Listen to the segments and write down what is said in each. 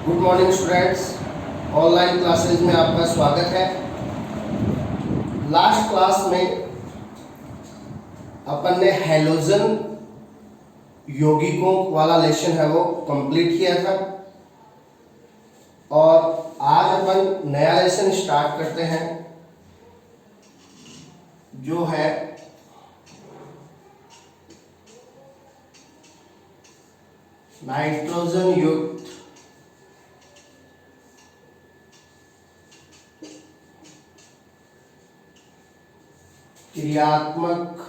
Good morning students, online classes में आपका स्वागत है। लास्ट क्लास में अपन ने हैलोजन यौगिकों वाला लेसन है वो कंप्लीट किया था और आज अपन नया लेसन स्टार्ट करते हैं जो है नाइट्रोजन युक्त क्रियात्मक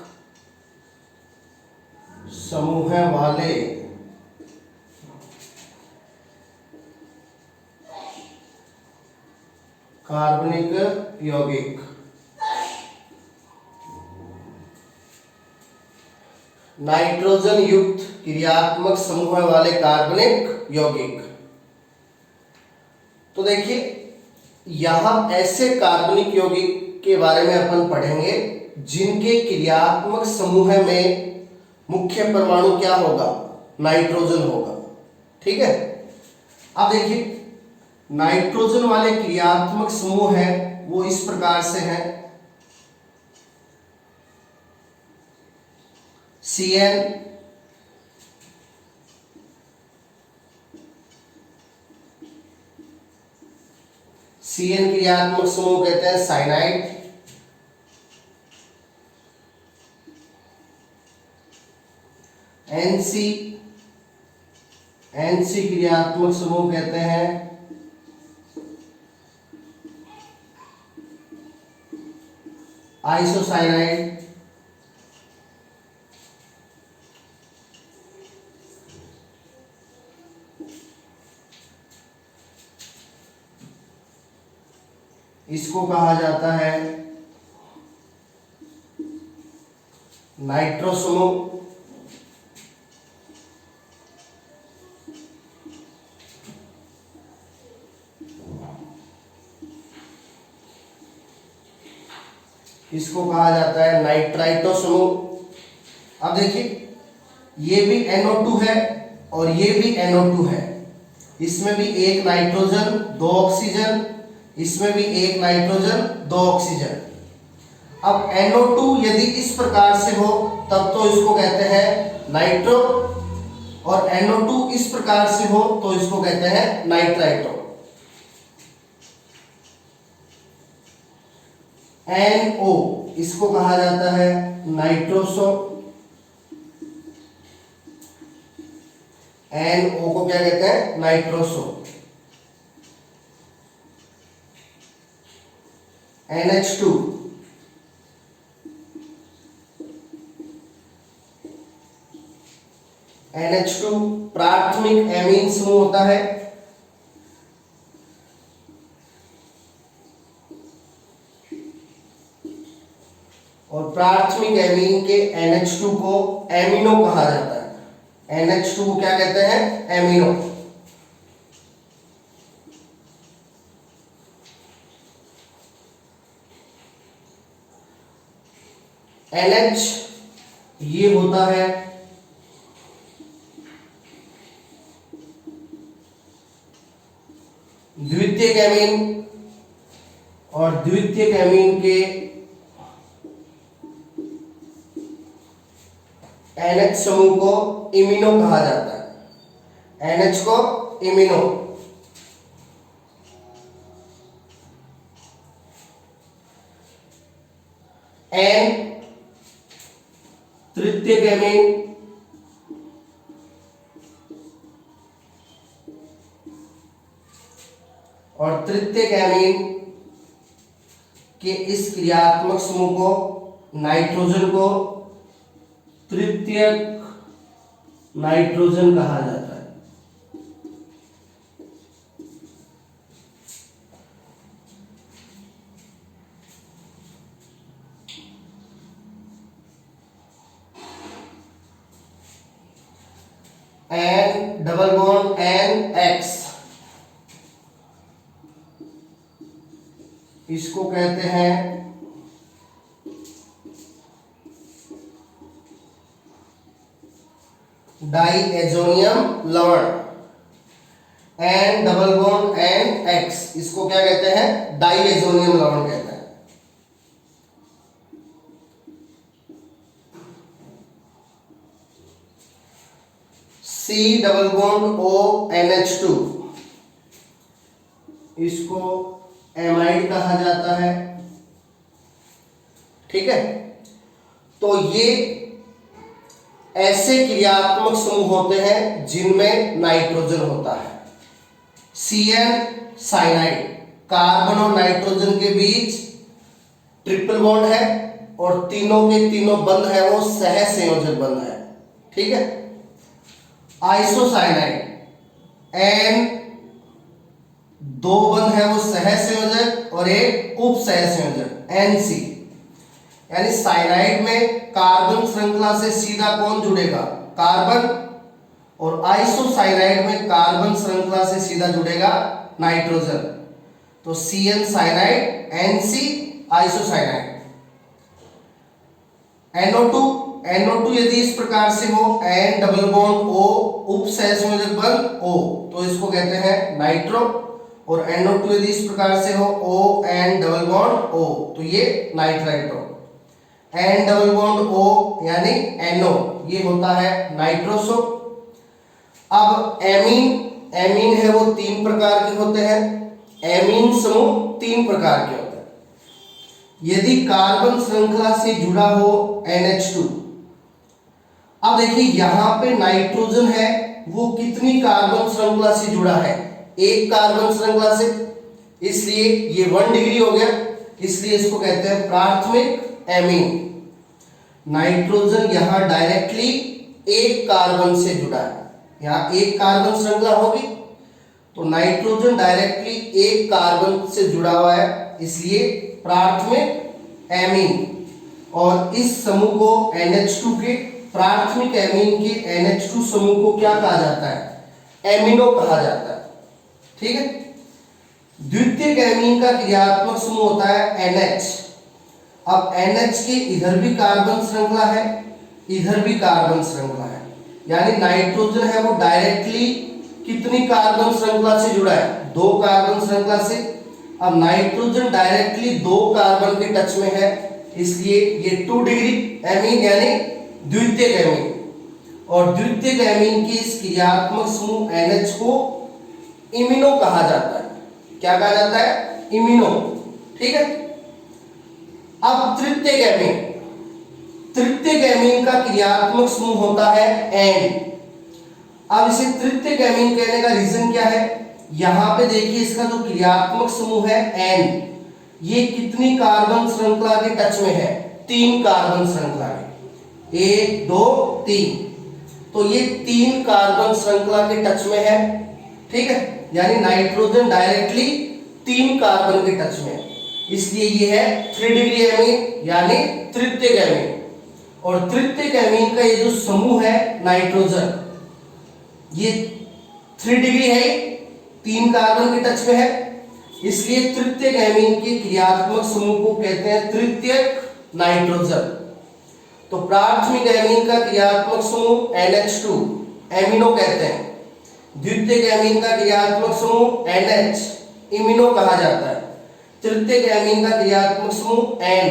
समूह वाले कार्बनिक यौगिक। नाइट्रोजन युक्त क्रियात्मक समूह वाले कार्बनिक यौगिक। तो देखिए यहां ऐसे कार्बनिक यौगिक के बारे में अपन पढ़ेंगे जिनके क्रियात्मक समूह में मुख्य परमाणु क्या होगा, नाइट्रोजन होगा। ठीक है, अब देखिए नाइट्रोजन वाले क्रियात्मक समूह है वो इस प्रकार से हैं। CN, CN क्रियात्मक समूह कहते हैं साइनाइड। NC, NC क्रियात्मक समूह कहते हैं आइसोसाइनाइड। इसको कहा जाता है नाइट्रो समूह। इसको कहा जाता है नाइट्राइटो समूह। अब देखिए ये भी NO2 है और ये भी NO2 है, इसमें भी एक नाइट्रोजन दो ऑक्सीजन, इसमें भी एक नाइट्रोजन दो ऑक्सीजन। अब NO2 यदि इस प्रकार से हो तब तो इसको कहते हैं नाइट्रो, और NO2 इस प्रकार से हो तो इसको कहते हैं नाइट्राइटो। NO इसको कहा जाता है नाइट्रोसो। NO को क्या कहते हैं, नाइट्रोसो। NH2, NH2 प्राथमिक एमीन समूह होता है। और प्राथमिक एमीन के NH2 को एमिनो कहा जाता है। NH2 को क्या कहते हैं, एमिनो। NH ये होता है द्वितीयक एमीन, और द्वितीयक एमीन के NH समूह को इमिनो कहा जाता है। NH को इमिनो। N तृतीयक एमीन, और तृतीयक एमीन के इस क्रियात्मक समूह को, नाइट्रोजन को तृतीयक नाइट्रोजन कहा जाता है। N डबल बॉन्ड NX इसको कहते हैं डाईएजोनियम लवण। N डबल बॉन्ड NX, इसको क्या कहते हैं? डाइएजोनियम लवण कहते हैं। C डबल बॉन्ड ONH2, इसको एमाइड कहा जाता है। ठीक है, तो ये ऐसे क्रियात्मक समूह होते हैं जिनमें नाइट्रोजन होता है। CN साइनाइड, कार्बन और नाइट्रोजन के बीच ट्रिपल बॉन्ड है और तीनों के तीनों बंध है वो सह संयोजक बंध है। ठीक है, आइसोसाइनाइड, N दो बंध है वो सह संयोजक और एक उप सह संयोजक NC, यानी साइनाइड में कार्बन श्रृंखला से सीधा कौन जुड़ेगा? कार्बन, और आइसोसाइनाइड में कार्बन श्रृंखला से सीधा जुड़ेगा नाइट्रोजन। तो CN cyanide, NC isocyanide. NO2 यदि इस प्रकार से हो, N डबल बॉन्ड O उप सहसंयोजक बंध O, तो इसको कहते हैं नाइट्रो, और NO2 यदि इस प्रकार से हो, O N double bond O, तो ये नाइट्राइट्रो। N डबल बॉन्ड O यानी NO, ये होता है नाइट्रोसो। अब एमीन है वो तीन प्रकार के होते हैं। एमीन समूह तीन प्रकार के होते हैं। यदि कार्बन श्रृंखला से जुड़ा हो NH2, अब देखिए यहां पे नाइट्रोजन है वो कितनी कार्बन श्रृंखला से जुड़ा है? एक कार्बन श्रृंखला से, इसलिए ये 1 डिग्री हो गया, इसलिए इसको कहते हैं प्राथमिक एमीन। नाइट्रोजन यहां डायरेक्टली एक कार्बन से जुड़ा है, यहां एक कार्बन श्रृंखला होगी तो नाइट्रोजन डायरेक्टली एक कार्बन से जुड़ा हुआ है, इसलिए प्राथमिक एमीन। और इस समूह को NH2 के, प्राथमिक एमीन के NH2 समूह को क्या कहा जाता है? एमिनो कहा जाता है। ठीक है, द्वितीयक एमीन का क्रियात्मक समूह होता है NH। अब NH के इधर भी कार्बन श्रृंखला है, इधर भी कार्बन श्रृंखला है, यानी नाइट्रोजन है वो डायरेक्टली कितनी कार्बन श्रृंखला से जुड़ा है? 2 कार्बन श्रृंखला से। अब नाइट्रोजन डायरेक्टली 2 कार्बन के टच में है, इसलिए ये 2 डिग्री एमीन यानी द्वितीयक एमीन। और द्वितीयक एमीन के इस क्रियात्मक समूह NH को इमिनो कहा जाता है। क्या कहा जाता है? इमिनो। ठीक है, अब तृतीयक एमीन, तृतीयक एमीन का क्रियात्मक समूह होता है N। अब इसे तृतीयक एमीन कहने का रीजन क्या है? यहां पे देखिए इसका जो क्रियात्मक समूह है N, ये कितनी कार्बन श्रृंखला के टच में है? 3 कार्बन श्रृंखला में, 1 2 3, तो ये 3 कार्बन श्रृंखला के टच में है। ठीक है, यानी नाइट्रोजन डायरेक्टली 3 कार्बन के टच में है, इसलिए ये है 3 डिग्री एमीन यानी तृतीयक एमीन। और तृतीयक एमीन का ये जो समूह है नाइट्रोजन, ये 3 डिग्री है, 3 कार्बन के टच में है, इसलिए तृतीयक एमीन के क्रियात्मक समूह को कहते हैं तृतीयक नाइट्रोजन। तो प्राथमिक एमीन का क्रियात्मक समूह NH2 एमिनो कहते हैं, द्वितीयक एमीन का क्रियात्मक समूह NH इमिनो कहा जाता है, तृतीयक एमीन का क्रियात्मक समूह N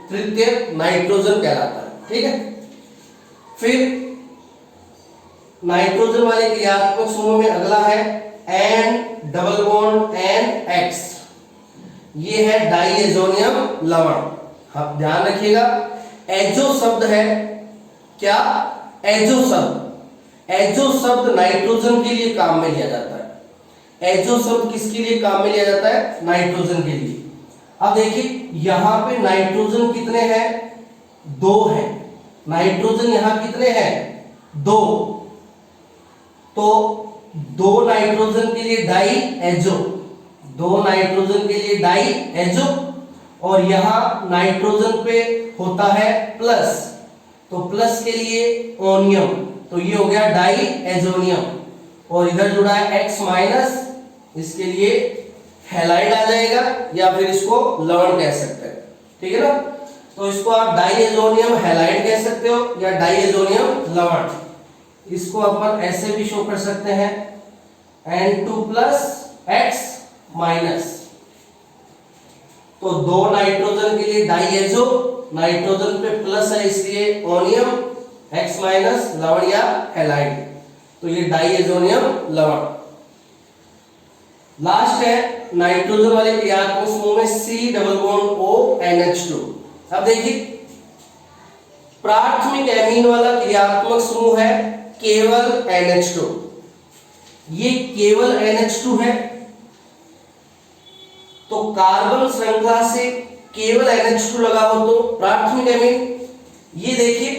तृतीयक नाइट्रोजन कहलाता है। ठीक है, फिर नाइट्रोजन वाले क्रियात्मक समूह में अगला है N डबल बॉन्ड NX, ये है डाइएजोनियम लवण। आप ध्यान रखिएगा, एजो शब्द है क्या? एजो शब्द, एजो शब्द नाइट्रोजन के लिए काम में लिया जाता है। एजो शब्द किसके लिए काम में लिया जाता है? नाइट्रोजन के लिए। अब देखिए यहां पे नाइट्रोजन कितने हैं? 2 हैं। नाइट्रोजन यहां कितने हैं? 2। तो 2 नाइट्रोजन के लिए डाई एजो, 2 नाइट्रोजन के लिए डाई एजो, और यहां नाइट्रोजन पे होता है प्लस, तो प्लस के लिए ओनियम, तो ये हो गया डाई एजोनियम, और इधर जुड़ा है X माइनस, इसके लिए हैलाइड आ जाएगा या फिर इसको लवण कह सकते हैं। ठीक है ना, तो इसको आप डाइएजोनियम हैलाइड कह सकते हो या डाइएजोनियम लवण। इसको अपन ऐसे भी शो कर सकते हैं, N2 प्लस X माइनस। तो दो नाइट्रोजन के लिए डाइएजो, नाइट्रोजन पे प्लस है इसलिए ओनियम, X माइनस लवण या हैलाइड, तो ये डाइएजोनियम लवण। लास्ट है नाइट्रोजन वाले क्रियात्मक समूह में C double bond O NH2। अब देखिए प्राथमिक एमीन वाला क्रियात्मक समूह है केवल NH2, ये केवल NH2 है, तो कार्बन श्रृंखला से केवल NH2 लगा हो तो प्राथमिक एमीन। ये देखिए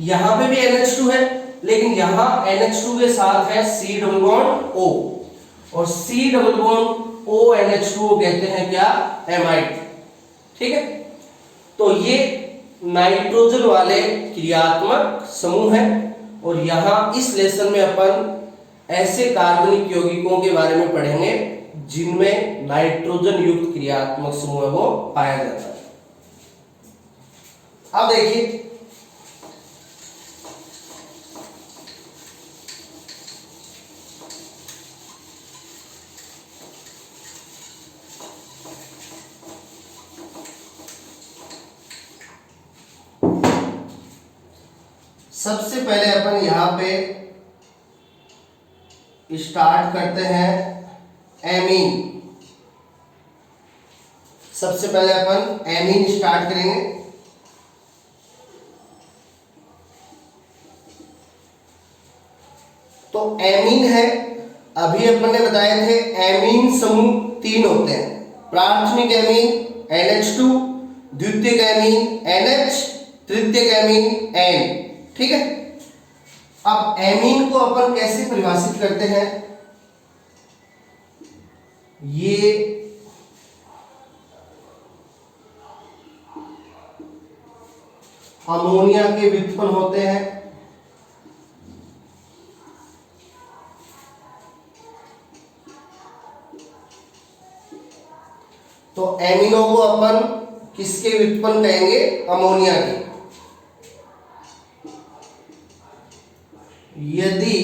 यहां पे भी NH2 है, लेकिन यहां NH2 के साथ है C डबल बॉन्ड O, और C double bond O NH2 कहते हैं क्या, एमाइड। ठीक है, तो ये नाइट्रोजन वाले क्रियात्मक समूह है। और यहां इस लेसन में अपन ऐसे कार्बनिक यौगिकों के बारे में पढ़ेंगे जिनमें नाइट्रोजन युक्त क्रियात्मक समूह है वो पाया जाता है। अब देखिए सबसे पहले अपन यहां पे स्टार्ट करते हैं एमीन। सबसे पहले अपन एमीन स्टार्ट करेंगे। तो एमीन है, अभी अपन ने बताए थे एमीन समूह तीन होते हैं, प्राथमिक एमीन NH2, द्वितीयक एमीन NH, तृतीयक एमीन N। ठीक है, अब एमीन को अपन कैसे परिभाषित करते हैं, ये अमोनिया के व्युत्पन्न होते हैं। तो एमिनो को अपन किसके व्युत्पन्न कहेंगे, अमोनिया के। यदि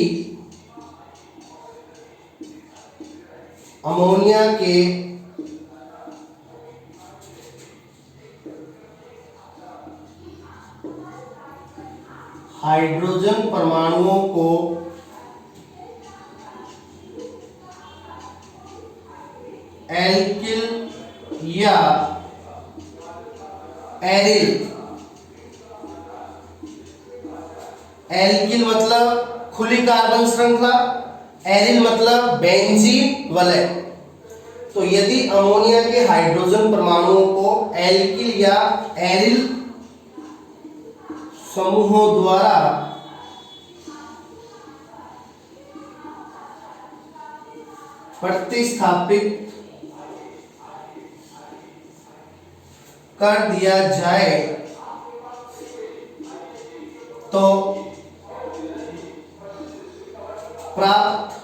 अमोनिया के हाइड्रोजन परमाणुओं को एल्किल या एरिल, एल्किल मतलब खुली कार्बन श्रृंखला, एरिल मतलब बेंजीन वलय। तो यदि अमोनिया के हाइड्रोजन परमाणुओं को एल्किल या एरिल समूहों द्वारा प्रतिस्थापित कर दिया जाए तो प्राप्त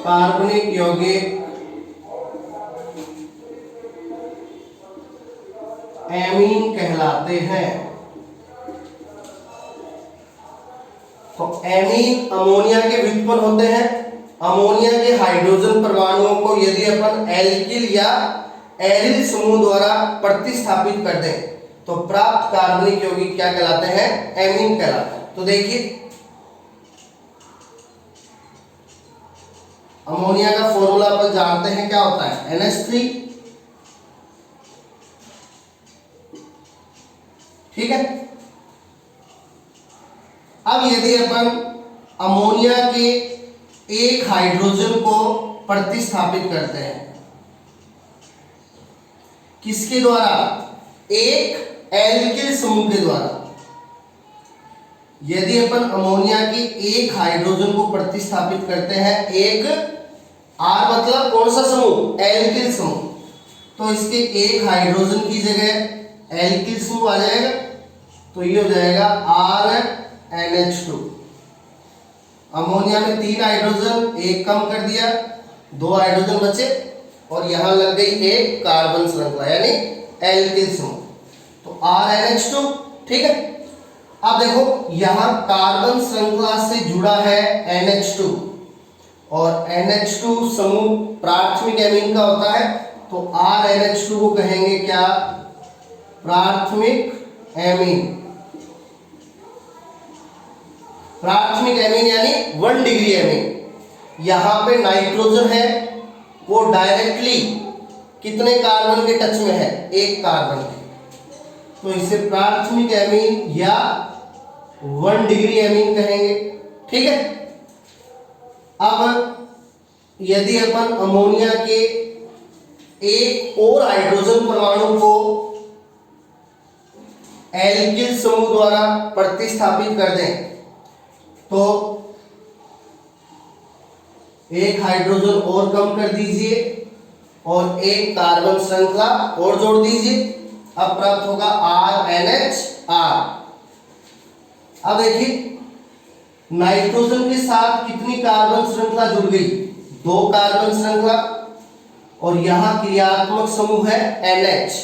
कार्बनिक यौगिक एमीन कहलाते हैं। तो एमीन अमोनिया के व्युत्पन्न होते हैं। अमोनिया के हाइड्रोजन परमाणुओं को यदि अपन एल्किल या एरिल समूह द्वारा प्रतिस्थापित कर दें तो प्राप्त कार्बनिक यौगिक क्या कहलाते हैं, एमीन कहलाते हैं। तो देखिए अमोनिया का फॉर्मूला अपन जानते हैं, क्या होता है, NH3। ठीक है, अब यदि अपन अमोनिया के एक हाइड्रोजन को प्रतिस्थापित करते हैं किसके द्वारा, एक एल्किल समूह के द्वारा। यदि अपन अमोनिया के एक हाइड्रोजन को प्रतिस्थापित करते हैं एक R मतलब कौन सा समूह, एल्किल समूह, तो इसके एक हाइड्रोजन की जगह एल्किल समूह आ जाएगा। तो ये हो जाएगा RNH2। अमोनिया में 3 हाइड्रोजन, एक कम कर दिया, 2 हाइड्रोजन बचे और यहां लग गई एक कार्बन श्रृंखला यानी एल्किल समूह, तो RNH2। ठीक है, अब देखो यहां कार्बन श्रृंखला से जुड़ा है NH2 और NH2 समूह प्राथमिक एमीन का होता है, तो RNH2 को कहेंगे क्या? प्राथमिक एमीन। प्राथमिक एमीन यानी 1 डिग्री एमीन। यहां पे नाइट्रोजन है वो डायरेक्टली कितने कार्बन के टच में है? 1 कार्बन के, तो इसे प्राथमिक एमीन या 1 डिग्री एमीन कहेंगे। ठीक है। अब यदि अपन अमोनिया के एक और हाइड्रोजन परमाणु को एल्किल समूह द्वारा प्रतिस्थापित कर दें, तो एक हाइड्रोजन और कम कर दीजिए और एक कार्बन श्रृंखला और जोड़ दीजिए, अब प्राप्त होगा RNHR। अब देखिए नाइट्रोजन के साथ कितनी कार्बन श्रृंखला जुड़ गई? 2 कार्बन श्रृंखला, और यहां क्रियात्मक समूह है NH,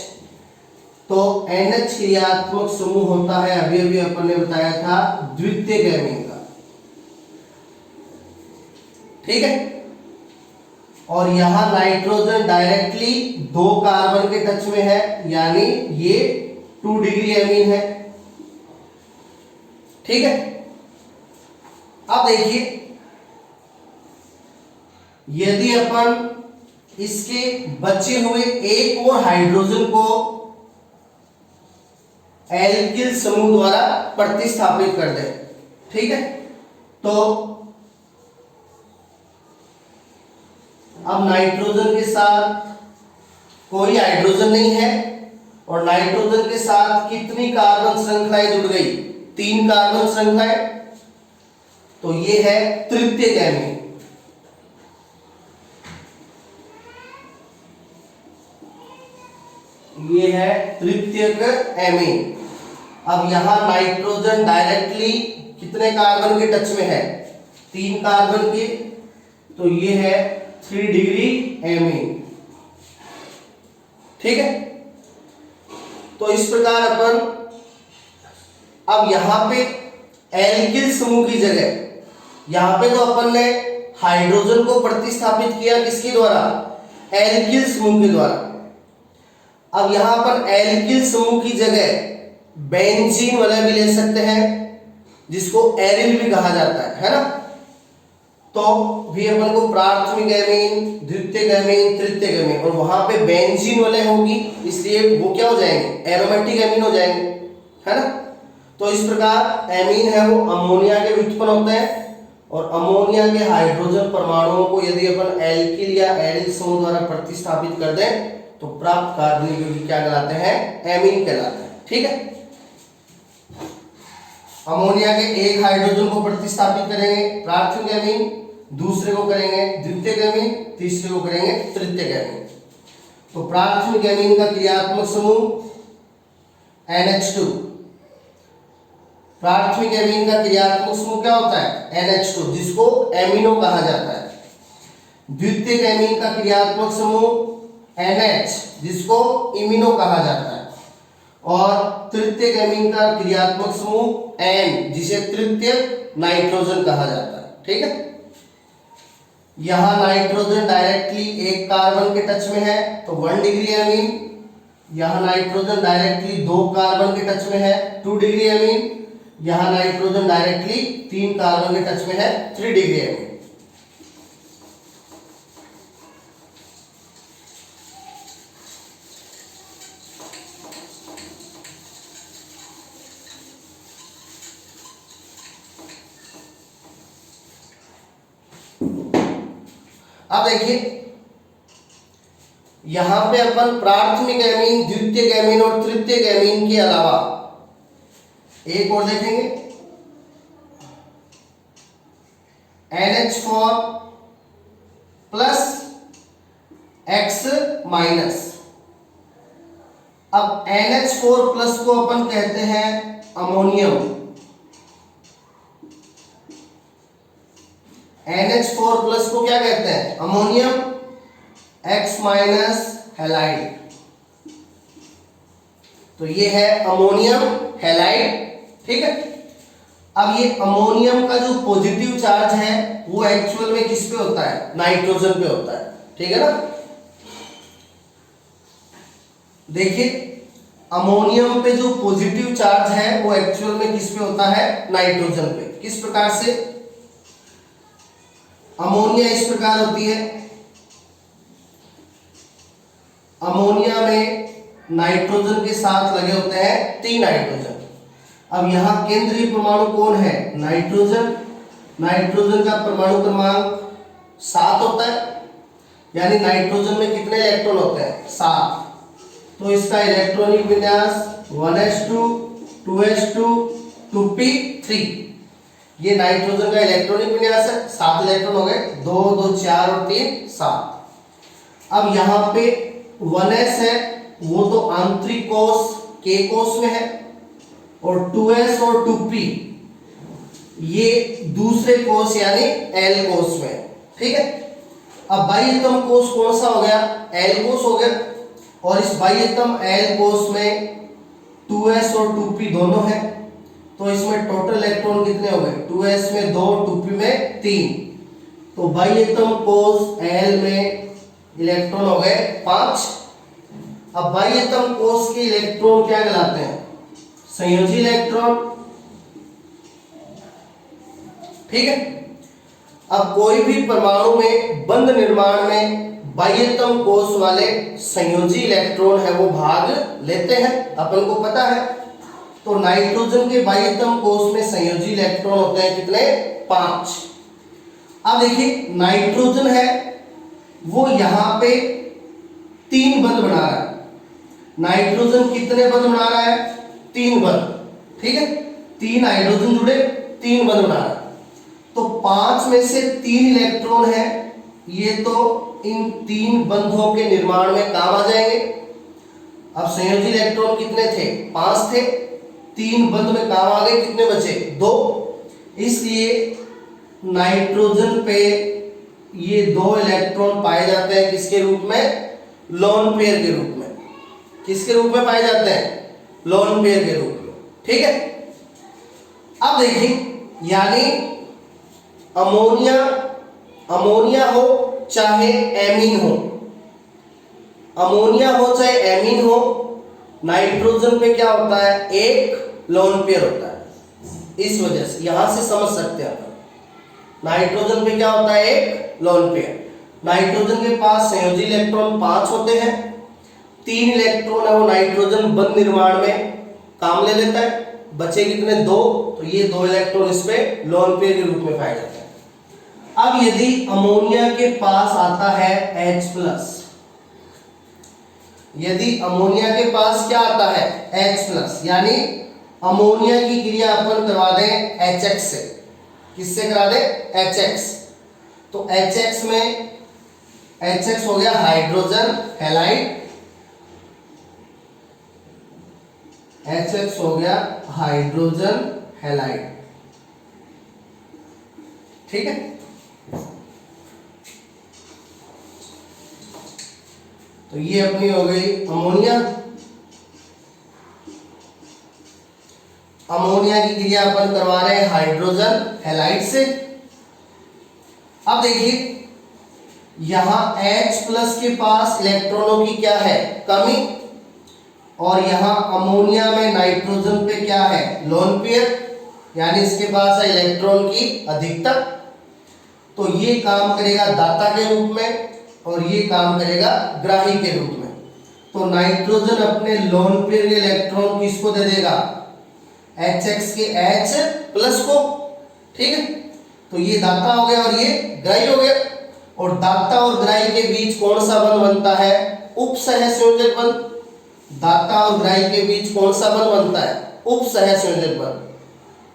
तो NH क्रियात्मक समूह होता है, अभी अभी अपन ने बताया था, द्वितीयक एमीन का। ठीक है। और यहां नाइट्रोजन डायरेक्टली 2 कार्बन के टच में है, यानी ये 2 डिग्री एमीन है। ठीक है। अब देखिए यदि अपन इसके बचे हुए एक और हाइड्रोजन को एल्किल समूह द्वारा प्रतिस्थापित कर दें, ठीक है, तो अब नाइट्रोजन के साथ कोई हाइड्रोजन नहीं है और नाइट्रोजन के साथ कितनी कार्बन श्रृंखलाएं जुड़ गई? 3 कार्बन श्रृंखलाएं, तो ये है तृतीयक एमीन। ये है तृतीयक एमीन। अब यहां नाइट्रोजन डायरेक्टली कितने कार्बन के टच में है? 3 कार्बन के, तो ये है 3 डिग्री एमीन। ठीक है। तो इस प्रकार अपन अब यहां पे एल्किल समूह की जगह, यहां पे तो अपन ने हाइड्रोजन को प्रतिस्थापित किया किसके द्वारा? एल्किल समूह के द्वारा। अब यहां पर एल्किल समूह की जगह बेंजीन वाला भी ले सकते हैं, जिसको एरिल भी कहा जाता है ना, तो भी अपन को प्राथमिक एमीन, द्वितीयक एमीन, तृतीयक एमीन, और वहां पे बेंजीन वाले होगी, इसलिए वो क्या हो जाएंगे? एरोमेटिक एमीन हो जाएंगे, है ना। तो इस प्रकार एमीन है वो अमोनिया के उत्पन्न होते हैं, और अमोनिया के हाइड्रोजन परमाणुओं को यदि अपन एल्किल या एरिल समूह द्वारा प्रतिस्थापित कर दें, तो प्राप्त कार्बनिक यौगिक क्या कहलाते हैं? एमीन कहलाते हैं। ठीक है। अमोनिया के एक हाइड्रोजन को प्रतिस्थापित करेंगे प्राथमिक एमीन, दूसरे को करेंगे द्वितीयक एमीन, तीसरे को करेंगे तृतीयक एमीन। तो प्राथमिक एमीन का क्रियात्मक समूह NH2, प्राथमिक एमीन का क्रियात्मक समूह क्या होता है? NH2, जिसको एमिनो कहा जाता है। द्वितीयक एमीन का क्रियात्मक समूह NH, जिसको इमिनो कहा जाता है, और तृतीयक एमीन का क्रियात्मक समूह N, जिसे तृतीयक नाइट्रोजन कहा जाता है। ठीक है। यहां नाइट्रोजन डायरेक्टली 1 कार्बन के टच में है, तो 1 डिग्री एमीन। यहां नाइट्रोजन डायरेक्टली 2 कार्बन के टच में है, 2 डिग्री एमीन। यहां नाइट्रोजन डायरेक्टली 3 कार्बन के टच में है, 3 डिग्री एमीन। अब देखिए यहां पे अपन प्राथमिक एमीन, द्वितीयक एमीन और तृतीयक एमीन के अलावा एक और देखेंगे, NH4 प्लस X माइनस। अब NH4 प्लस को अपन कहते हैं अमोनियम, NH4 प्लस को क्या कहते हैं? अमोनियम। X माइनस हैलाइड, तो ये है अमोनियम हैलाइड। ठीक है। अब ये अमोनियम का जो पॉजिटिव चार्ज है वो एक्चुअल में किस पे होता है, नाइट्रोजन पे होता है, ठीक है ना। देखिए अमोनियम पे जो पॉजिटिव चार्ज है वो एक्चुअल में किस पे होता है, नाइट्रोजन पे। किस प्रकार से, अमोनिया इस प्रकार होती है, अमोनिया में नाइट्रोजन के साथ लगे होते हैं 3 नाइट्रोजन। अब यहां केंद्रीय परमाणु कौन है, नाइट्रोजन। नाइट्रोजन का परमाणु क्रमांक 7 होता है, यानी नाइट्रोजन में कितने इलेक्ट्रॉन होते हैं, 7। तो इसका इलेक्ट्रॉनिक विन्यास 1s2 2s2 2p3। ये नाइट्रोजन का इलेक्ट्रॉनिक विन्यास है, 7 इलेक्ट्रॉन हो गए, 2 2 4 और 3 7। अब यहां पे 1s है वो तो आंतरिक कोश K कोश में है, और 2s और 2p ये दूसरे कोश यानी L कोश में, ठीक है। अब बाह्यतम कोश कौन सा हो गया, L कोश हो गया, और इस बाह्यतम L कोश में 2s और 2p दोनों हैं, तो इसमें टोटल इलेक्ट्रॉन कितने हो गए, 2s में 2 2p में 3। तो बाह्यतम कोश L में इलेक्ट्रॉन हो गए 5। अब बाह्यतम कोश के इलेक्ट्रॉन क्या कहलाते हैं, संयोजी इलेक्ट्रॉन, ठीक है। अब कोई भी परमाणु में बंध निर्माण में बाह्यतम कोश वाले संयोजी इलेक्ट्रॉन है वो भाग लेते हैं, अपन को पता है। तो नाइट्रोजन के बाह्यतम कोश में संयोजी इलेक्ट्रॉन होते हैं कितने, 5। अब देखिए नाइट्रोजन है वो यहां पे 3 बंध बना रहा है, नाइट्रोजन कितने बंध बना रहा है, 3 बंध, ठीक है। 3 हाइड्रोजन जुड़े 3 बंध बना रहा है, तो 5 में से 3 इलेक्ट्रॉन है ये तो इन 3 बंधों के निर्माण में काम आ जाएंगे। अब संयोजी इलेक्ट्रॉन कितने थे, 5 थे, 3 बंध में काम आ गए, कितने बचे, 2। इसलिए नाइट्रोजन पे ये 2 इलेक्ट्रॉन पाए जाते हैं किसके रूप में, लोन पेयर के रूप में। किसके रूप में पाए जाते हैं, लोन पेयर के रूप में, ठीक है। अब देखिए यानी अमोनिया हो चाहे एमीन हो, अमोनिया हो चाहे एमीन हो, नाइट्रोजन पे क्या होता है, एक लोन पेयर होता है। इस वजह से यहां से समझ सकते हैं नाइट्रोजन पे क्या होता है, एक लोन पेयर। नाइट्रोजन के पास संयोजी इलेक्ट्रॉन 5 होते हैं, 3 इलेक्ट्रॉन है वो नाइट्रोजन बंध निर्माण में काम ले लेता है, बचे कितने, 2। तो ये 2 इलेक्ट्रॉन इस पे लोन पेयर के रूप में पाए जाते हैं। अब यदि अमोनिया के पास आता है H+, यदि अमोनिया के पास क्या आता है, H+, यानी अमोनिया की क्रिया अपन करवा दें HX से, किससे करा दें, HX। तो HX में HX हो गया हाइड्रोजन हैलाइड, HX हो गया हाइड्रोजन हैलाइड, ठीक है। तो ये अपनी हो गई अमोनिया। अमोनिया की क्रिया अपन करवा रहे हैं हाइड्रोजन हैलाइड से। अब देखिए यहां H+ के पास इलेक्ट्रॉनों की क्या है, कमी, और यहां अमोनिया में नाइट्रोजन पे क्या है, लोन पेयर, यानी इसके पास है इलेक्ट्रॉन की अधिकता। तो ये काम करेगा दाता के रूप में और ये काम करेगा ग्राही के रूप में। तो नाइट्रोजन अपने लोन पेयर के इलेक्ट्रॉन किसको दे देगा, HX के H+ को, ठीक है। तो ये दाता हो गया और ये ग्राही हो गया। और दाता और ग्राही के बीच कौन सा बंध बनता है, उपसहसंयोजक बंध। दाता और ग्राही के बीच कौन सा बंध बनता है, उपसहसंयोजक बंध।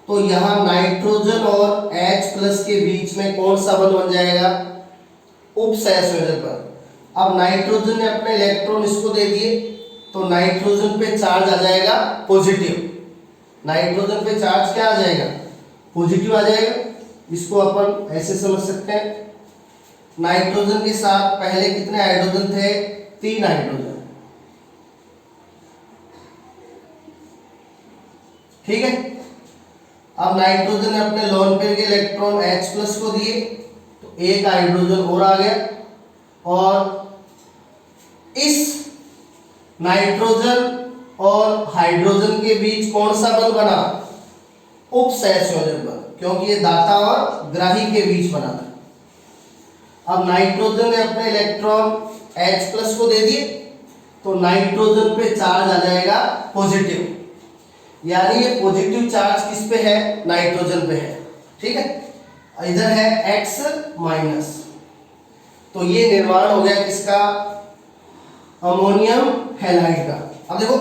तो यहां नाइट्रोजन और H+ के बीच में कौन सा बंध बन जाएगा, उपसहसंयोजक बंध। अब नाइट्रोजन ने अपने इलेक्ट्रॉन इसको दे दिए, तो नाइट्रोजन पे चार्ज आ जाएगा पॉजिटिव। नाइट्रोजन पे चार्ज क्या आ जाएगा, पॉजिटिव आ जाएगा। इसको अपन ऐसे समझ सकते हैं, नाइट्रोजन के साथ पहले कितने हाइड्रोजन थे, 3 हाइड्रोजन, ठीक है। अब नाइट्रोजन ने अपने लोन पेयर के इलेक्ट्रॉन H प्लस को दिए, तो एक हाइड्रोजन और आ गया, और इस नाइट्रोजन और हाइड्रोजन के बीच कौन सा बंध बना? उपसहसंयोजक बंध, क्योंकि ये दाता और ग्राही के बीच बना था। अब नाइट्रोजन ने अपने इलेक्ट्रॉन H प्लस को दे दिए, तो नाइट्रोजन पे चार्ज आ जाएगा पॉजिटिव, यानी ये पॉजिटिव चार्ज किस पे है? नाइट्रोजन पे है। ठीक है, इधर है X माइनस, तो ये निर्माण हो गया किसका? अमोनियम हैलाइड का। अब देखो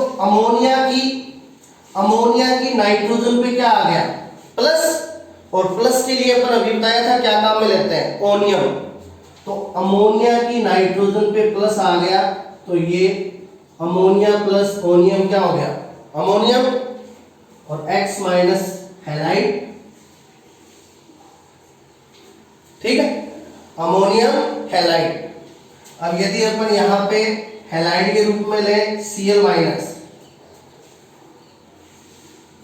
अमोनिया की नाइट्रोजन पे क्या आ गया? प्लस, और प्लस के लिए अपन अभी बताया था क्या काम में लेते हैं? ओनियम। तो अमोनिया की नाइट्रोजन पे प्लस आ गया, तो ये अमोनिया प्लस ओनियम क्या हो गया? अमोनियम, और X माइनस हैलाइड। ठीक है, अमोनियम हैलाइड। अब यदि अपन यहां पे हैलाइड के रूप में ले Cl माइनस,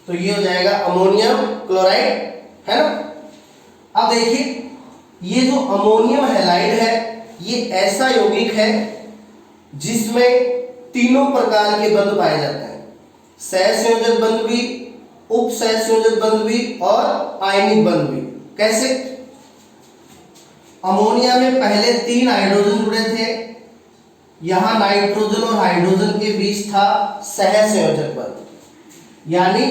तो ये हो जाएगा अमोनियम क्लोराइड, है ना। अब देखिए, ये जो अमोनियम हैलाइड है, ये ऐसा यौगिक है जिसमें तीनों प्रकार के बंध पाए जाते हैं, सहसंयोजक बंध भी, उपसहसंयोजक बंध भी, और आयनिक बंध भी। कैसे? अमोनिया में पहले 3 हाइड्रोजन जुड़े थे, यहां नाइट्रोजन और हाइड्रोजन के बीच था सहसंयोजक बंध, यानी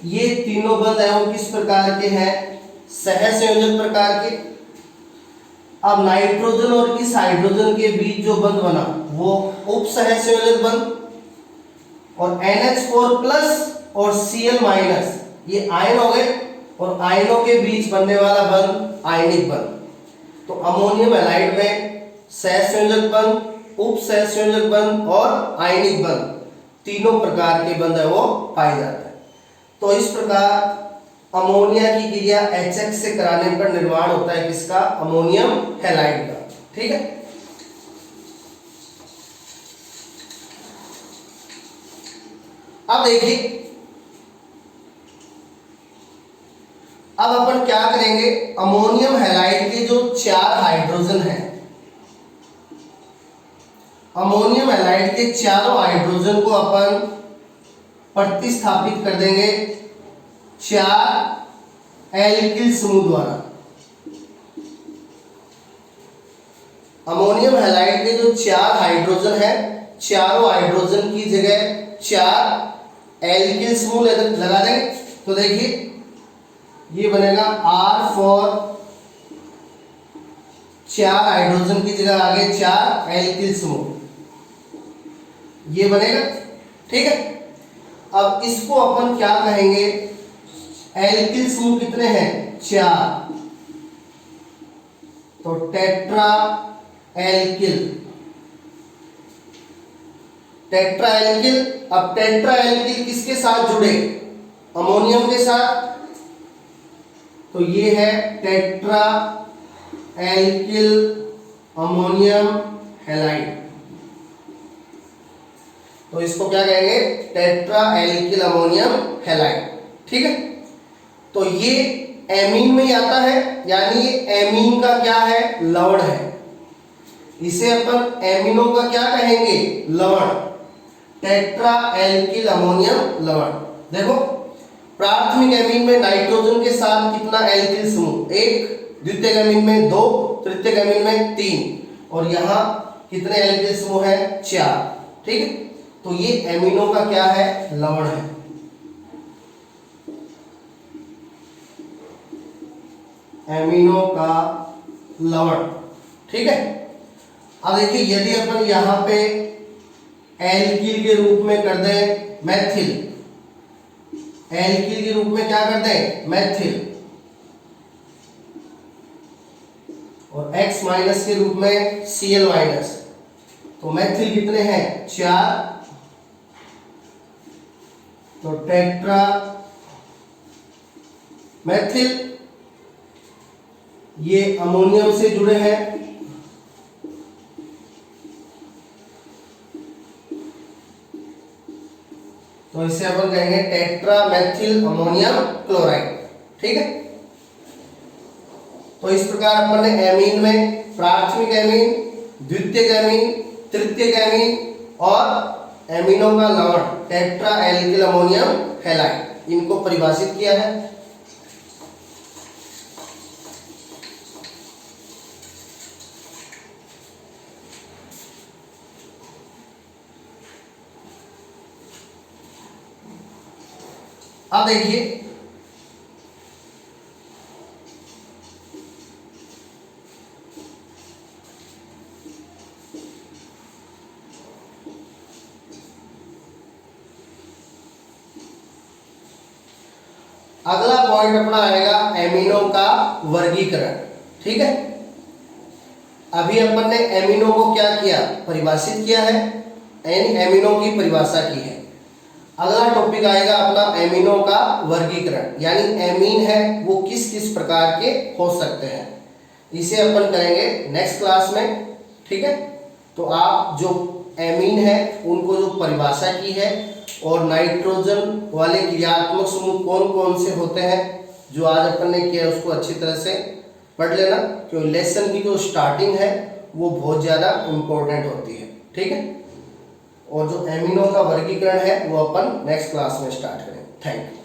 ये तीनों बंध है वो किस प्रकार के हैं? सहसंयोजक प्रकार के। अब नाइट्रोजन और इस हाइड्रोजन के बीच जो बंध बना वो उपसहसंयोजक बंध, और NH4 प्लस और Cl माइनस ये आयन हो गए, और आयनों के बीच बनने वाला बंध आयनिक बंध। तो अमोनियम हैलाइड में सहसंयोजक बंध, उपसहसंयोजक बंध और आयनिक बंध, तीनों प्रकार के बंध है वो पाए जाते हैं। तो इस प्रकार अमोनिया की क्रिया HX से कराने पर निर्माण होता है किसका? अमोनियम हैलाइड का। ठीक है, अब देखिए, अब अपन क्या करेंगे? अमोनियम हैलाइड के जो 4 हाइड्रोजन हैं, अमोनियम हैलाइड के चारों हाइड्रोजन को अपन प्रतिस्थापित कर देंगे 4 एल्किल समूह द्वारा। अमोनियम हैलाइड के जो 4 हाइड्रोजन है, चारों हाइड्रोजन की जगह 4 एल्किल समूह लगा देंगे। तो देखिए, ये बनेगा R4, 4 हाइड्रोजन की जगह आगे 4 एल्किल समूह, ये बनेगा। ठीक है, अब इसको अपन क्या कहेंगे? एल्किल समूह कितने हैं? 4, तो टेट्रा एल्किल, टेट्रा एल्किल। अब टेट्रा एल्किल किसके साथ जुड़े? अमोनियम के साथ, तो ये है टेट्रा एल्किल अमोनियम हैलाइड। तो इसको क्या कहेंगे? Tetra alkyl ammonium halide. ठीक है, तो ये एमीन में ही आता है, यानी ये एमीन का क्या है? लवण है। इसे अपन एमिनो का क्या कहेंगे? लवण, टेट्रा एल्किल अमोनियम लवण। देखो, प्राथमिक एमीन में नाइट्रोजन के साथ कितना एल्किल समूह? 1, द्वितीयक एमीन में 2, तृतीयक एमीन में 3, और यहाँ कितने एल्किल समूह है? 4। ठीक है, तो ये एमिनो का क्या है? लवण है। एमिनो का लवण। ठीक है, अब देखिए, यदि अपन यहां पे एल्किल के रूप में कर दें मैथिल, एल्किल के रूप में क्या कर दें? मैथिल, और X माइनस के रूप में Cl माइनस, तो मैथिल कितने हैं? 4, तो टेट्रा मैथिल, ये अमोनियम से जुड़े हैं, तो इसे अपन कहेंगे टेट्रा मैथिल अमोनियम क्लोराइड। ठीक है। तो इस प्रकार अपन ने एमीन में प्राथमिक एमीन, द्वितीयक एमीन, तृतीयक एमीन और एमीनों का लवण टेट्रा एल्किल अमोनियम हैलाइड इनको परिभाषित किया है। अब देखिए अगला पॉइंट अपना आएगा एमिनो का वर्गीकरण। ठीक है, अभी अपन ने एमिनो को क्या किया, परिभाषित किया है, एमिनो की परिभाषा की है। अगला टॉपिक आएगा अपना एमिनो का वर्गीकरण, यानी एमीन है वो किस किस प्रकार के हो सकते हैं, इसे अपन करेंगे नेक्स्ट क्लास में। ठीक है, तो आप जो एमीन है उनको जो परिभाषा की है और नाइट्रोजन वाले क्रियात्मक समूह कौन कौन से होते हैं जो आज अपन ने किया उसको अच्छी तरह से पढ़ लेना, क्योंकि लेसन की जो स्टार्टिंग है वो बहुत ज़्यादा इम्पोर्टेंट होती है। ठीक है, और जो एमिनो का वर्गीकरण है वो अपन नेक्स्ट क्लास में स्टार्ट करेंगे। Thank you.